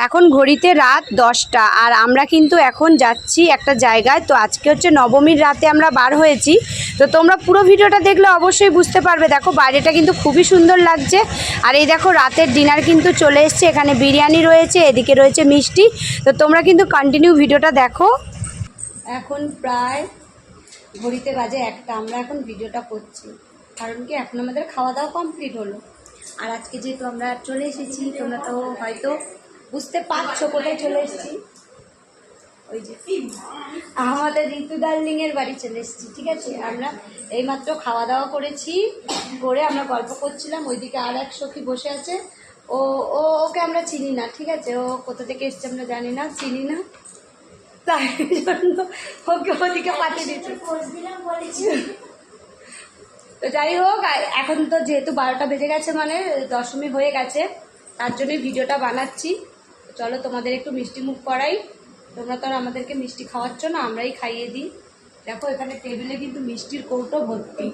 এখন ঘড়িতে রাত 10টা আর আমরা কিন্তু এখন যাচ্ছি একটা জায়গায়। তো আজকে হচ্ছে নবমীর রাতে আমরা বার হয়েছি। তো তোমরা পুরো ভিডিওটা দেখলে অবশ্যই বুঝতে পারবে। দেখো বাইরেটা কিন্তু খুবই সুন্দর লাগছে। আর এই দেখো রাতের ডিনার কিন্তু চলে এসছে। এখানে বিরিয়ানি রয়েছে, এদিকে রয়েছে মিষ্টি। তো তোমরা কিন্তু কন্টিনিউ ভিডিওটা দেখো। এখন প্রায় ঘড়িতে বাজে 1টা, আমরা এখন ভিডিওটা করছি কারণ কি এখন আমাদের খাওয়া দাওয়া কমপ্লিট হলো। আর আজকে যেহেতু আমরা চলে এসেছি, তোমরা তো হয়তো বুঝতে পারছো কোথায় চলে এসেছি। ওই যে আমাদের ঋতু ডার্লিংয়ের বাড়ি চলে এসেছি। ঠিক আছে, আমরা এইমাত্র খাওয়া দাওয়া করেছি, করে আমরা গল্প করছিলাম। ওইদিকে আর এক সখী বসে আছে। ওকে আমরা চিনি না। ঠিক আছে, ও কোথা থেকে এসছে আমরা জানি না, চিনি না, তাই জন্য ওকে ওদিকে পাঠিয়ে দিচ্ছি। তো যাই হোক, এখন তো যেহেতু 12টা বেজে গেছে, মানে দশমী হয়ে গেছে, তার জন্যই ভিডিওটা বানাচ্ছি। চলো তোমাদের একটু মিষ্টি মুখ করাই। তোমরা তো আর আমাদেরকে মিষ্টি খাওয়াচ্ছ না, আমরাই খাইয়ে দিই। দেখো এখানে টেবিলে কিন্তু মিষ্টির কৌটো ভর্তি।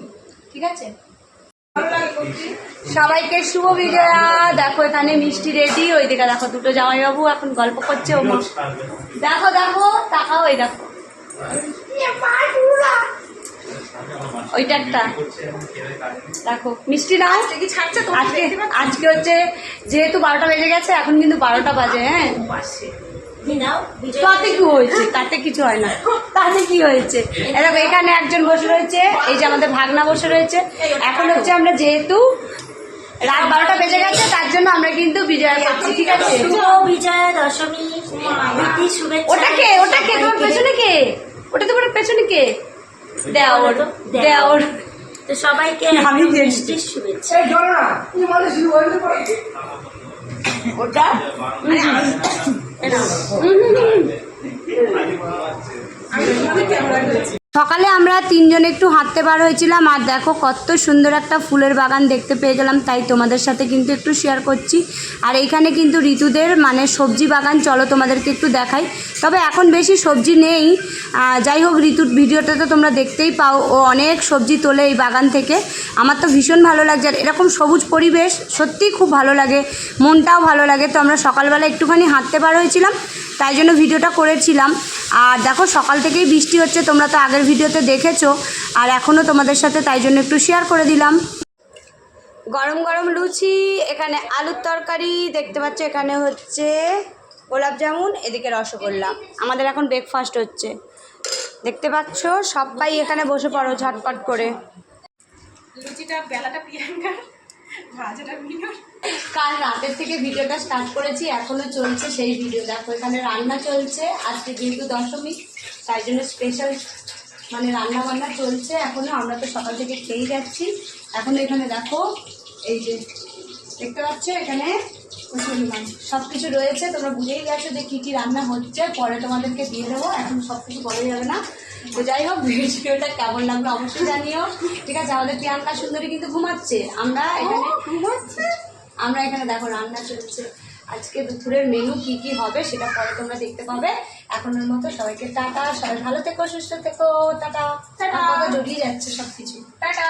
ঠিক আছে, সবাইকে শুভ বিজয়া। দেখো এখানে মিষ্টি রেডি। ওইদিকে দেখো দুটো জামাইবাবু এখন গল্প করছে। ও দেখো দেখো তাকাও, ওই দেখো ওইটা একটা দেখো মিষ্টি নাও। আজকে হচ্ছে যেহেতু 12টা বেজে গেছে, এখন কিন্তু 12টা বাজে। হ্যাঁ, তাতে কি হয়েছে? তাতে কিছু হয় না। তাতে কি হয়েছে? এরকম এখানে একজন বসে রয়েছে, এই যে আমাদের ভাগনা বসে রয়েছে। এখন হচ্ছে আমরা যেহেতু রাত 12টা বেজে গেছে, তার জন্য আমরা কিন্তু বিজয়া করছি। ঠিক আছে, বিজয়া দশমী শুভেচ্ছা। ওটা কে তোমার পেছনে? কে ওটা? তোমার পেছনে কে? দেওর। তো সবাইকে আমি মিষ্টির শুভেচ্ছা। ওটা সকালে আমরা তিনজনে একটু হাঁটতে বার হয়েছিলাম। আর দেখো কত সুন্দর একটা ফুলের বাগান দেখতে পেয়ে গেলাম, তাই তোমাদের সাথে কিন্তু একটু শেয়ার করছি। আর এইখানে কিন্তু ঋতুদের মানে সবজি বাগান, চলো তোমাদেরকে একটু দেখাই। তবে এখন বেশি সবজি নেই। যাই হোক, ঋতুর ভিডিওটা তো তোমরা দেখতেই পাও, ও অনেক সবজি তোলে এই বাগান থেকে। আমার তো ভীষণ ভালো লাগছে। আর এরকম সবুজ পরিবেশ সত্যিই খুব ভালো লাগে, মনটাও ভালো লাগে। তো আমরা সকালবেলা একটুখানি হাঁটতে বার হয়েছিলাম, তাই জন্য ভিডিওটা করেছিলাম। আর দেখো সকাল থেকেই বৃষ্টি হচ্ছে, তোমরা তো আগের ভিডিওতে দেখেছো। আর এখনও তোমাদের সাথে তাই জন্য একটু শেয়ার করে দিলাম। গরম গরম লুচি, এখানে আলুর তরকারি দেখতে পাচ্ছ, এখানে হচ্ছে গোলাপ জামুন, এদিকে রসগোল্লা। আমাদের এখন ব্রেকফাস্ট হচ্ছে, দেখতে পাচ্ছ। সবাই এখানে বসে পড়ো ঝটপট করে। লুচিটা বেলাটা প্রিয়াঙ্কার, ভাজাটা মিনুর। কাল রাতের থেকে ভিডিওটা স্টার্ট করেছি, এখনো চলছে সেই ভিডিও। দেখো এখানে রান্না চলছে, আজকে যেহেতু দশমী তাই জন্য স্পেশাল মানে রান্না বান্না চলছে এখনো। আমরা তো সকাল থেকে খেয়েই যাচ্ছি। এখন এখানে দেখো এই যে দেখতে পাচ্ছ, এখানে সব কিছু রয়েছে। তোমরা বুঝেই গেছো যে কী কী রান্না হচ্ছে, পরে তোমাদেরকে দিয়ে দেবো, এখন সব কিছু বলা যাবে না। তো যাই হোক, ভিডিওটা কেমন লাগলো অবশ্যই জানিও। ঠিক আছে, আমাদের প্রিয়াঙ্কা সুন্দরী কিন্তু ঘুমাচ্ছে। আমরা এখানে দেখো রান্না চলছে। আজকে দুপুরের মেনু কি কি হবে সেটা পরে তোমরা দেখতে পাবে। এখনের মতো সবাইকে টাটা, সবাই ভালো থেকো, সুস্থ থেকো, টাটা। টাটা, জড়িয়ে যাচ্ছে সবকিছু, টাটা।